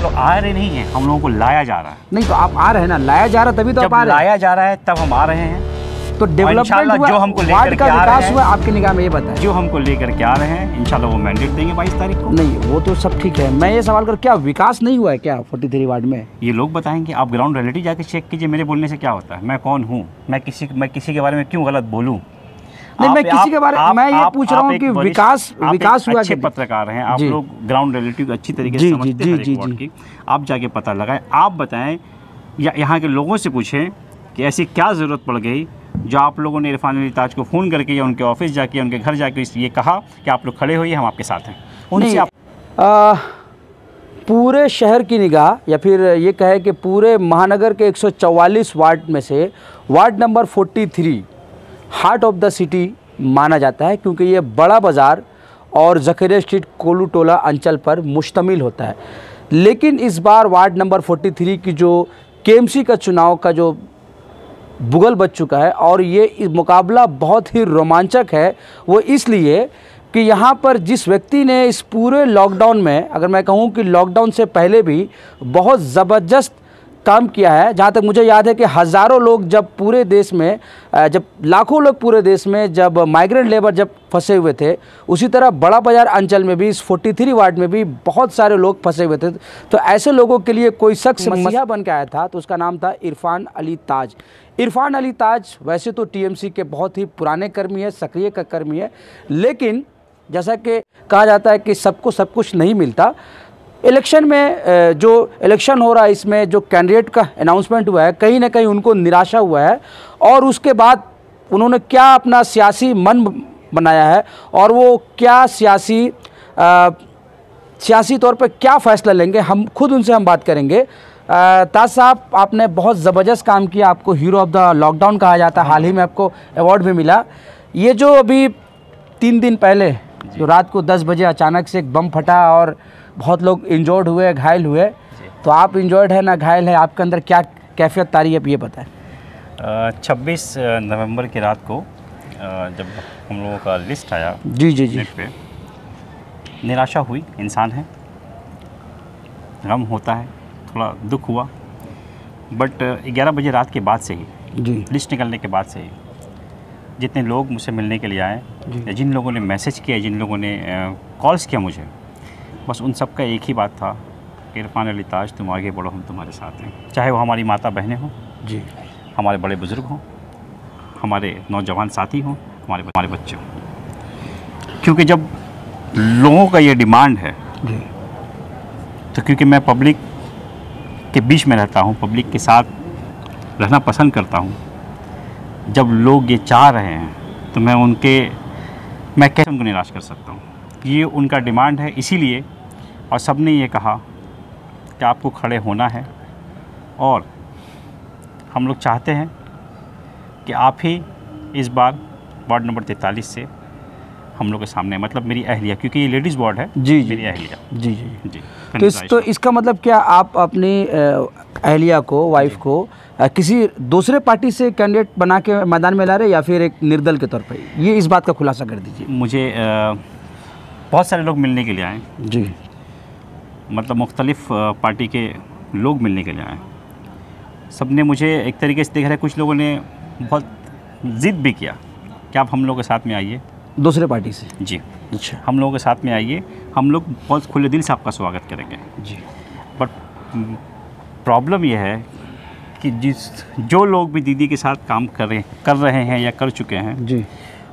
लोग आ रहे नहीं हैं, हम लोगों को लाया जा रहा है। नहीं तो आप आ रहे हैं ना, लाया जा रहा तभी तो आप आ रहे हैं। लाया जा रहा है तब हम आ रहे हैं। तो डेवलपमेंट हुआ, जो हमको वार्ड का विकास हुआ आपकी निगाह में, ये बताएं। जो हमको लेकर के आ रहे हैं इंशाल्लाह वो मैंडेट देंगे 22 तारीख को। नहीं वो तो सब ठीक है, मैं ये सवाल कर, क्या विकास नहीं हुआ है क्या 43 वार्ड में? ये लोग बताएंगे, आप ग्राउंड रियलिटी जाके चेक कीजिए, मेरे बोलने से क्या होता है, मैं कौन हूँ, मैं किसी के बारे में क्यों गलत बोलूँ? नहीं मैं किसी के बारे में, मैं ये पूछ रहा हूँ कि विकास हुआ। अच्छे पत्रकार हैं आप लोग, ग्राउंड रियलिटी को अच्छी तरीके से समझते हैं हर वार्ड की, आप जाके पता लगाएं, आप बताएं या यहाँ के लोगों से पूछें कि ऐसी क्या ज़रूरत पड़ गई जो आप लोगों ने इरफान अली ताज को फ़ोन करके या उनके ऑफिस जाके उनके घर जाके ये कहा कि आप लोग खड़े होइए, हम आपके साथ हैं। उनसे आप पूरे शहर की निगाह या फिर ये कहे कि पूरे महानगर के 144 वार्ड में से ward number 43 heart of the city माना जाता है, क्योंकि ये बड़ा बाज़ार और जकरिया स्ट्रीट कोलू टोला अंचल पर मुश्तमिल होता है। लेकिन इस बार वार्ड नंबर 43 की जो केएमसी का चुनाव का जो बुगल बच चुका है, और ये मुकाबला बहुत ही रोमांचक है, वो इसलिए कि यहाँ पर जिस व्यक्ति ने इस पूरे लॉकडाउन में, अगर मैं कहूँ कि लॉकडाउन से पहले भी बहुत ज़बरदस्त काम किया है, जहाँ तक मुझे याद है कि हज़ारों लोग जब पूरे देश में, जब लाखों लोग पूरे देश में जब माइग्रेंट लेबर जब फंसे हुए थे, उसी तरह बड़ा बाज़ार अंचल में भी इस 43 वार्ड में भी बहुत सारे लोग फंसे हुए थे। तो ऐसे लोगों के लिए कोई शख्स मसीहा बन के आया था, तो उसका नाम था इरफान अली ताज। इरफान अली ताज वैसे तो टीएमसी के बहुत ही पुराने कर्मी है, सक्रिय का कर्मी है, लेकिन जैसा कि कहा जाता है कि सबको सब कुछ नहीं मिलता। इलेक्शन में जो इलेक्शन हो रहा है, इसमें जो कैंडिडेट का अनाउंसमेंट हुआ है, कहीं ना कहीं उनको निराशा हुआ है, और उसके बाद उन्होंने क्या अपना सियासी मन बनाया है और वो क्या सियासी तौर पर क्या फ़ैसला लेंगे, हम खुद उनसे हम बात करेंगे। ताज साहब, आपने बहुत ज़बरदस्त काम किया, आपको हीरो ऑफ द लॉकडाउन कहा जाता है, हाल ही में आपको अवार्ड भी मिला। ये जो अभी 3 दिन पहले जो रात को 10 बजे अचानक से एक बम फटा और बहुत लोग इंजर्ड हुए, घायल हुए, तो आप इंजर्ड है ना घायल है, आपके अंदर क्या कैफियत तारी है, ये बताएं। 26 नवंबर की रात को जब हम लोगों का लिस्ट आया जी पे, निराशा हुई, इंसान है, गम होता है, थोड़ा दुख हुआ, बट 11 बजे रात के बाद से ही, लिस्ट निकलने के बाद से ही जितने लोग मुझसे मिलने के लिए आए, या जिन लोगों ने मैसेज किया, जिन लोगों ने कॉल्स किया मुझे, बस उन सब का एक ही बात था कि इरफान अली ताज तुम आगे बढ़ो, हम तुम्हारे साथ हैं। चाहे वो हमारी माता बहनें हों, हमारे बड़े बुज़ुर्ग हों, हमारे नौजवान साथी हों, हमारे बच्चे हों, क्योंकि जब लोगों का ये डिमांड है, तो क्योंकि मैं पब्लिक के बीच में रहता हूँ, पब्लिक के साथ रहना पसंद करता हूँ, जब लोग ये चाह रहे हैं तो मैं कैसे उनको निराश कर सकता हूँ। ये उनका डिमांड है, इसीलिए, और सब ने ये कहा कि आपको खड़े होना है, और हम लोग चाहते हैं कि आप ही इस बार वार्ड नंबर 43 से हम लोग के सामने, मतलब मेरी अहलिया, क्योंकि ये लेडीज़ वार्ड है, मेरी अहलिया। जी। तो इसका मतलब क्या आप अपनी अहलिया को, वाइफ को किसी दूसरे पार्टी से कैंडिडेट बना के मैदान में ला रहे, या फिर एक निर्दल के तौर पर? ये इस बात का खुलासा कर दीजिए। मुझे बहुत सारे लोग मिलने के लिए आए जी, मतलब मुख्तलिफ पार्टी के लोग मिलने के लिए आए। सब ने मुझे एक तरीके से देख रहे, कुछ लोगों ने बहुत ज़िद भी किया कि आप हम लोग के साथ में आइए, दूसरे पार्टी से। जी, अच्छा, हम लोगों के साथ में आइए, हम लोग बहुत खुले दिल से आपका स्वागत करेंगे। जी, बट प्रॉब्लम यह है कि जो लोग भी दीदी के साथ काम कर रहे हैं या कर चुके हैं जी,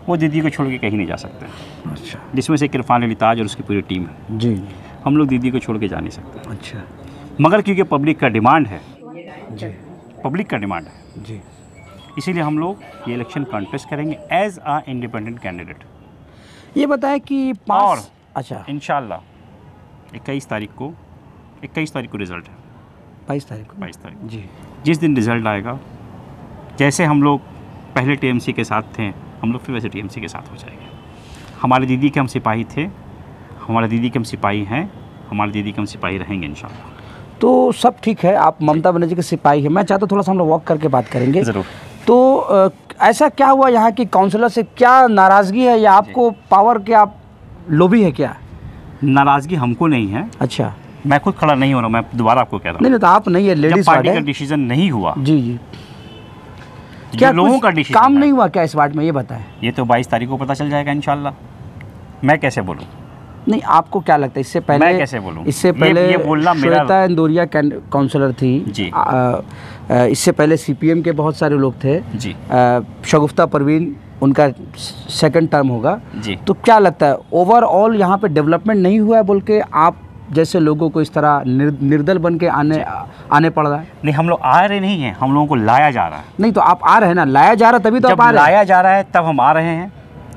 वो दीदी को छोड़ के कहीं नहीं जा सकते। अच्छा, जिसमें से इरफान अली ताज और उसकी पूरी टीम है। जी, हम लोग दीदी को छोड़ के जा नहीं सकते। अच्छा, मगर क्योंकि पब्लिक का डिमांड है, जी, पब्लिक का डिमांड है, जी, इसीलिए हम लोग ये इलेक्शन कॉन्टेस्ट करेंगे एज आ इंडिपेंडेंट कैंडिडेट। ये बताएं कि और अच्छा, इंशाल्लाह 21 तारीख को रिज़ल्ट है। 22 तारीख को, 22 तारीख जी, जिस दिन रिज़ल्ट आएगा, जैसे हम लोग पहले टीएमसी के साथ थे, हम लोग फिर वैसे टीएमसी के साथ हो जाएंगे। हमारे दीदी के हम सिपाही थे, हमारे दीदी के हम सिपाही हैं, हमारे दीदी के हम सिपाही रहेंगे इंशाल्लाह। तो सब ठीक है, आप ममता बनर्जी के सिपाही हैं। मैं चाहता हूँ थोड़ा सा हम लोग वॉक करके बात करेंगे। ज़रूर। तो ऐसा क्या हुआ यहाँ की काउंसलर से, क्या नाराज़गी है या आपको पावर के आप लोभी है क्या? नाराज़गी हमको नहीं है। अच्छा। मैं खुद खड़ा नहीं हो रहा, मैं दोबारा आपको कह रहा हूँ। नहीं तो आप नहीं है, लेडीज जब पार्टी का डिसीजन नहीं हुआ, जी क्या लोगों का डिसीजन काम नहीं हुआ क्या इस वार्ड में, ये बताएं। ये तो 22 तारीख को पता चल जाएगा इंशाल्लाह। मैं कैसे बोलूँ? नहीं, आपको क्या लगता है इससे पहले? मैं कैसे बोलूँ? इससे पहले ये बोलना मेरा, श्वेता इंदौरिया काउंसलर थी जी। इससे पहले सीपीएम के बहुत सारे लोग थे जी। शगुफ्ता परवीन, उनका सेकंड टर्म होगा जी। तो क्या लगता है ओवरऑल यहाँ पे डेवलपमेंट नहीं हुआ है बोल के आप जैसे लोगों को इस तरह निर्दल बन के आने पड़ रहा है? नहीं, हम लोग आ रहे नहीं हैं, हम लोगों को लाया जा रहा है। नहीं तो आप आ रहे हैं ना, लाया जा रहा है तभी तो आप आ रहे हैं। लाया जा रहा है तब हम आ रहे हैं।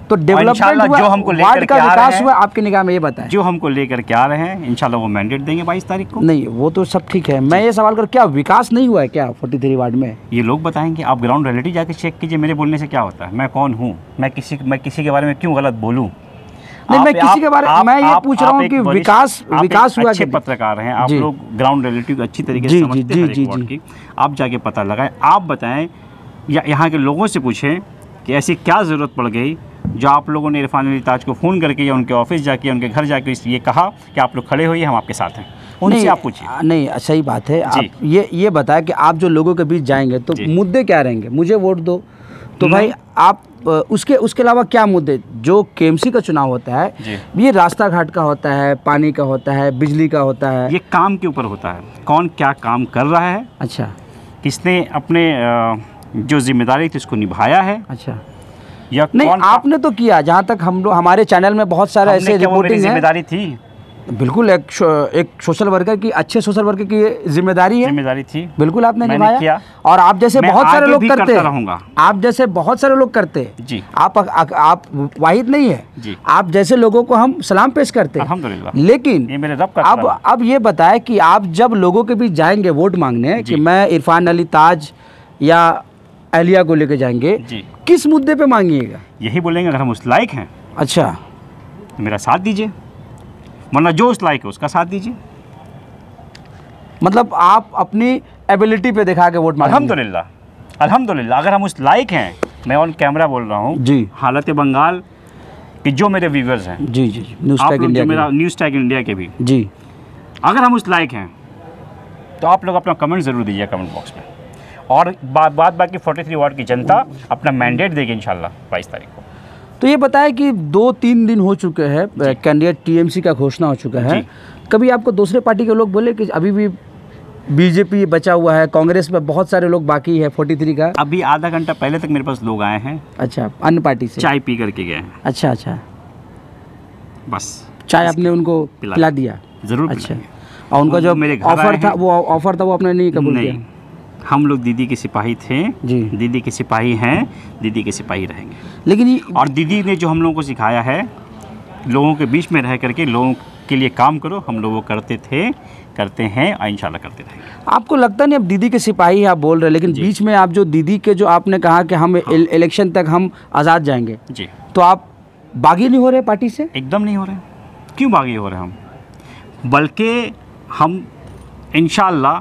तो डेवलपमेंट हुआ, जो हमको लेकर वार्ड का विकास हुआ आपकी निगाह में, ये बताएं। जो हमको लेकर के आ रहे हैं इंशाल्लाह वो मैंडेट देंगे 22 तारीख को। नहीं वो तो सब ठीक है, मैं ये सवाल कर, क्या विकास नहीं हुआ है क्या 43 वार्ड में? ये लोग बताएंगे, आप ग्राउंड रियलिटी जाके चेक कीजिए, मेरे बोलने से क्या होता है, मैं कौन हूँ, मैं किसी के बारे में क्यों गलत बोलूँ? नहीं, मैं किसी के बारे में, मैं ये पूछ रहा हूँ कि विकास हुआ। अच्छे पत्रकार हैं आप लोग, ग्राउंड रियलिटी को अच्छी तरीके से समझते हैं हर वार्ड की, आप जाके पता लगाएं, आप बताएं या यहाँ के लोगों से पूछें कि ऐसी क्या ज़रूरत पड़ गई जो आप लोगों ने इरफान अली ताज को फ़ोन करके या उनके ऑफिस जाके, उनके घर जाके ये कहा कि आप लोग खड़े होइए, हम आपके साथ हैं। उनसे आप पूछिए। नहीं, सही बात है। आप ये बताएं कि आप जो लोगों के बीच जाएंगे तो मुद्दे क्या रहेंगे? मुझे वोट दो तो भाई आप उसके अलावा क्या मुद्दे, जो केएमसी का चुनाव होता है ये रास्ता घाट का होता है, पानी का होता है, बिजली का होता है, ये काम के ऊपर होता है, कौन क्या काम कर रहा है, अच्छा किसने अपने जो जिम्मेदारी थी उसको निभाया है, अच्छा या नहीं आपने तो किया, जहाँ तक हम लोग, हमारे चैनल में बहुत सारे ऐसे रिपोर्टिंग है। जिम्मेदारी थी, बिल्कुल एक सोशल वर्कर की, अच्छे सोशल वर्कर की जिम्मेदारी थी, बिल्कुल आपने निभाया। और आप जैसे बहुत सारे लोग करते हैं, आप जैसे बहुत सारे लोग करते जी, आप वाहिद नहीं है जी, आप जैसे लोगों को हम सलाम पेश करते हैं अल्हम्दुलिल्लाह। लेकिन ये मेरे रब का अब ये बताएं कि आप जब लोगों के बीच जाएंगे वोट मांगने कि मैं इरफान अली ताज या एलिया को लेके जाएंगे जी, किस मुद्दे पे मांगिएगा? यही बोलेंगे अगर हम उस लायक हैं, अच्छा तो मेरा साथ दीजिए, वरना जो उस लायक है उसका साथ दीजिए। मतलब आप अपनी एबिलिटी पे दिखा के वोट मांगेंगे? अल्हम्दुलिल्लाह अगर हम उस लायक हैं, मैं ऑन कैमरा बोल रहा हूँ जी, हालत बंगाल कि जो मेरे व्यूवर्स हैं जी जी, न्यूज़ टैग इंडिया के भी जी, अगर हम उस लायक हैं तो आप लोग अपना कमेंट ज़रूर दीजिए कमेंट बॉक्स में, और बाकी 43 वार्ड की जनता अपना मैंडेट देगी इंशाल्लाह 22 तारीख को। तो ये बताएं कि 2-3 दिन हो चुके हैं, कैंडिडेट टीएमसी का घोषणा हो चुका है, कभी आपको दूसरे पार्टी के लोग बोले कि अभी भी बीजेपी बचा हुआ है, कांग्रेस में बहुत सारे लोग बाकी है 43 का? अभी आधा घंटा पहले तक मेरे पास लोग आए हैं। अच्छा, अन्य पार्टी से चाय पी करके गए हैं। अच्छा, बस चाय आपने उनको पिला दिया? जरूर। अच्छा, और उनका जो ऑफर था वो आपने नहीं कबूल किया? हम लोग दीदी के सिपाही थे जी, दीदी के सिपाही हैं, दीदी के सिपाही रहेंगे। लेकिन और दीदी ने जो हम लोगों को सिखाया है, लोगों के बीच में रह करके लोगों के लिए काम करो, हम लोग वो करते थे, करते हैं और इंशाल्लाह करते रहेंगे। आपको लगता नहीं अब दीदी के सिपाही आप बोल रहे हैं, लेकिन बीच में आप जो दीदी के जो आपने कहा कि हम इलेक्शन तक हम आज़ाद जाएंगे जी, तो आप बागी नहीं हो रहे पार्टी से? एकदम नहीं हो रहे। क्यों बागी हो रहे हम? बल्कि हम इंशाल्लाह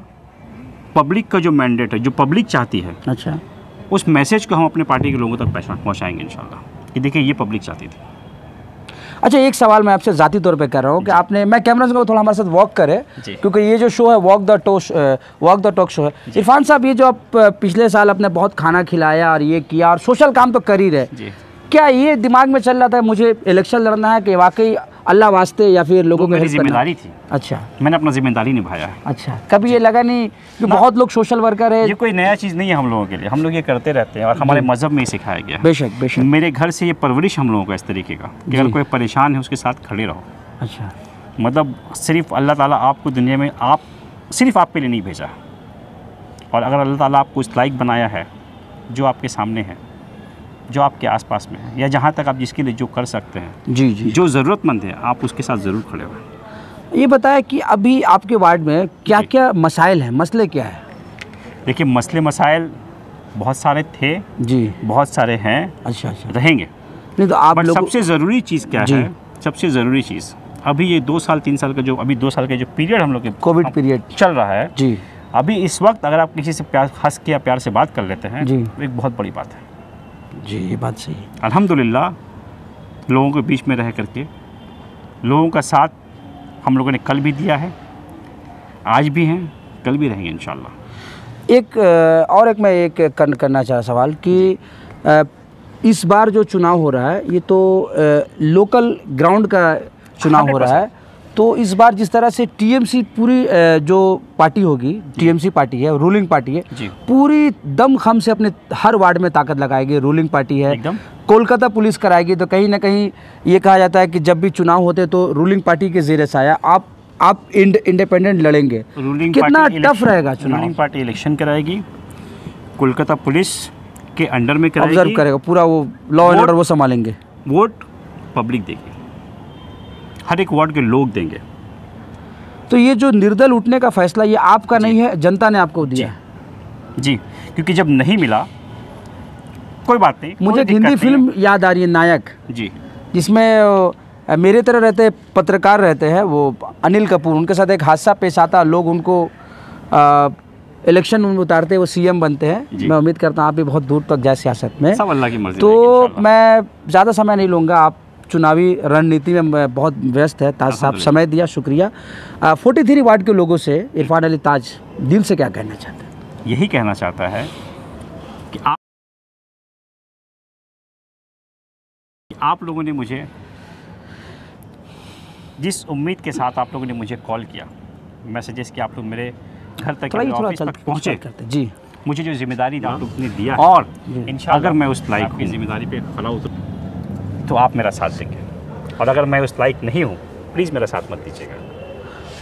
पब्लिक का जो मैंडेट है, जो पब्लिक चाहती है, अच्छा, उस मैसेज को हम अपने पार्टी के लोगों तक पहुंचाएंगे इंशाल्लाह कि देखिए ये पब्लिक चाहती थी। अच्छा, एक सवाल मैं आपसे ज़ाती तौर पे कर रहा हूँ कि आपने, मैं कैमरा से थोड़ा हमारे साथ वॉक करे, क्योंकि ये जो शो है वॉक द टॉक शो है। इरफान साहब, ये जो आप पिछले साल आपने बहुत खाना खिलाया और ये किया और सोशल काम तो कर ही रहे, क्या ये दिमाग में चल रहा था मुझे इलेक्शन लड़ना है कि वाकई अल्लाह वास्ते या फिर लोगों की जिम्मेदारी थी? अच्छा, मैंने अपना जिम्मेदारी निभाया है। अच्छा, कभी ये लगा नहीं कि बहुत लोग सोशल वर्कर है? ये कोई नया चीज़ नहीं है हम लोगों के लिए, हम लोग ये करते रहते हैं और हमारे मजहब में ही सिखाया गया। बेशक मेरे घर से ये परवरिश हम लोगों का इस तरीके का कि अगर कोई परेशान है उसके साथ खड़े रहो। अच्छा, मतलब सिर्फ अल्लाह ताला आपको दुनिया में सिर्फ आपके लिए नहीं भेजा, और अगर अल्लाह ताला आपको इस लायक बनाया है, जो आपके सामने है, जो आपके आसपास में है, या जहाँ तक आप जिसके लिए जो कर सकते हैं जी, जो ज़रूरतमंद है, आप उसके साथ ज़रूर खड़े हो। ये बताएं कि अभी आपके वार्ड में क्या क्या मसाइल हैं, मसले क्या है? देखिए, मसाइल बहुत सारे थे जी, बहुत सारे हैं। अच्छा, रहेंगे नहीं तो आप लोग, सबसे ज़रूरी चीज़ क्या है? सबसे ज़रूरी चीज़ अभी ये 2 साल 3 साल का जो अभी 2 साल का जो पीरियड हम लोग के कोविड पीरियड चल रहा है जी, अभी इस वक्त अगर आप किसी से हंस के या प्यार से बात कर लेते हैं जी, एक बहुत बड़ी बात है जी। ये बात सही है। अल्हम्दुलिल्लाह लोगों के बीच में रह करके लोगों का साथ हम लोगों ने कल भी दिया है, आज भी हैं, कल भी रहेंगे इंशाल्लाह। एक मैं करना चाह सवाल कि इस बार जो चुनाव हो रहा है ये तो लोकल ग्राउंड का चुनाव हो रहा है, तो इस बार जिस तरह से टीएमसी पूरी जो पार्टी होगी, टीएमसी पार्टी है, रूलिंग पार्टी है, पूरी दमखम से अपने हर वार्ड में ताकत लगाएगी, रूलिंग पार्टी है, कोलकाता पुलिस कराएगी, तो कहीं ना कहीं ये कहा जाता है कि जब भी चुनाव होते तो रूलिंग पार्टी के ज़ेरे साया आप इंडिपेंडेंट लड़ेंगे, कितना टफ रहेगा चुनाव? रूलिंग पार्टी इलेक्शन कराएगी, कोलकाता पुलिस के अंडर में कराएगी, ऑब्जर्व करेगा पूरा, वो लॉ एंड ऑर्डर वो संभालेंगे, वोट पब्लिक देगी, हर एक वार्ड के लोग देंगे। तो ये जो निर्दल उठने का फैसला ये आपका नहीं है, जनता ने आपको दिया? जी, क्योंकि जब नहीं मिला, कोई बात नहीं। मुझे हिंदी फिल्म याद आ रही है नायक जी, जिसमें मेरे तरह रहते पत्रकार रहते हैं, वो अनिल कपूर, उनके साथ एक हादसा पेश आता, लोग उनको इलेक्शन में उतारते, वो सीएम बनते हैं। मैं उम्मीद करता हूँ आप भी बहुत दूर तक जाए सियासत में, सब अल्लाह की मर्जी। तो मैं ज़्यादा समय नहीं लूँगा, आप चुनावी रणनीति में बहुत व्यस्त है। ताज साहब समय दिया, शुक्रिया। 43 वार्ड के लोगों से इरफान अली ताज दिल से क्या कहना चाहते हैं? यही कहना चाहता है कि आप लोगों ने मुझे, जिस उम्मीद के साथ आप लोगों ने मुझे कॉल किया, मैसेजेस कि आप लोग मेरे घर तक, ऑफिस तक पहुँचे जी, मुझे जो जिम्मेदारी आप लोगों ने दिया, और इंशाल्लाह अगर मैं उस लायक की जिम्मेदारी पे खड़ा उतरूं तो आप मेरा साथ देंगे, और अगर मैं उस लायक नहीं हूँ प्लीज़ मेरा साथ मत दीजिएगा।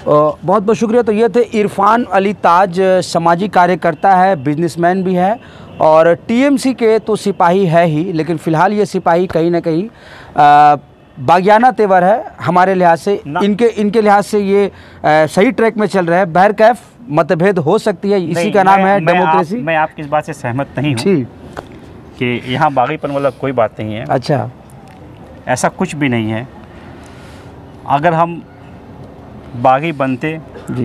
बहुत बहुत शुक्रिया। तो ये थे इरफान अली ताज, सामाजिक कार्यकर्ता है, बिजनेसमैन भी है, और टीएमसी के तो सिपाही है ही, लेकिन फ़िलहाल ये सिपाही कहीं ना कहीं बागियाना तेवर है हमारे लिहाज से, इनके लिहाज से ये सही ट्रैक में चल रहे हैं। बहरकैफ मतभेद हो सकती है, इसी का नाम है डेमोक्रेसी। मैं आपकी इस बात से सहमत नहीं हूँ कि यहाँ बागीपन वाला कोई बात नहीं है। अच्छा, ऐसा कुछ भी नहीं है। अगर हम बागी बनते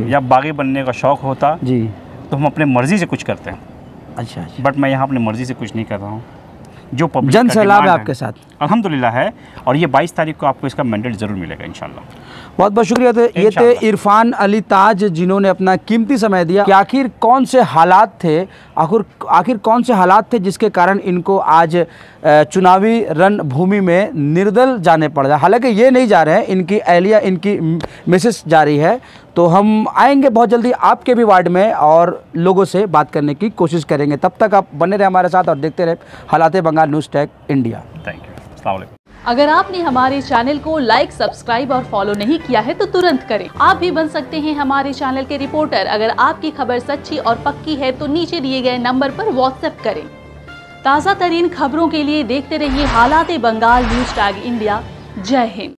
या बागी बनने का शौक़ होता जी, तो हम अपने मर्ज़ी से कुछ करते हैं। अच्छा, बट मैं यहाँ अपनी मर्ज़ी से कुछ नहीं कर रहा हूँ। जो पब्लिक जन सैलाब है आपके साथ, अल्हम्दुलिल्लाह है, और ये 22 तारीख को आपको इसका मैंडेट ज़रूर मिलेगा इंशाल्लाह। बहुत बहुत शुक्रिया। तो ये थे इरफान अली ताज, जिन्होंने अपना कीमती समय दिया कि आखिर कौन से हालात थे, आखिर कौन से हालात थे जिसके कारण इनको आज चुनावी रणभूमि में निर्दल जाने पड़ रहा। हालांकि ये नहीं जा रहे हैं, इनकी अहलिया, इनकी मिसेस जा रही है। तो हम आएंगे बहुत जल्दी आपके भी वार्ड में और लोगों से बात करने की कोशिश करेंगे। तब तक आप बने रहे हमारे साथ और देखते रहे हालात Bengal news tag India. Thank you. अस्सलाम वालेकुम। अगर आपने हमारे चैनल को लाइक, सब्सक्राइब और फॉलो नहीं किया है तो तुरंत करें। आप भी बन सकते हैं हमारे चैनल के रिपोर्टर। अगर आपकी खबर सच्ची और पक्की है तो नीचे दिए गए नंबर पर व्हाट्सएप करें। ताज़ा तरीन खबरों के लिए देखते रहिए हालात बंगाल न्यूज़ टैग इंडिया। जय हिंद।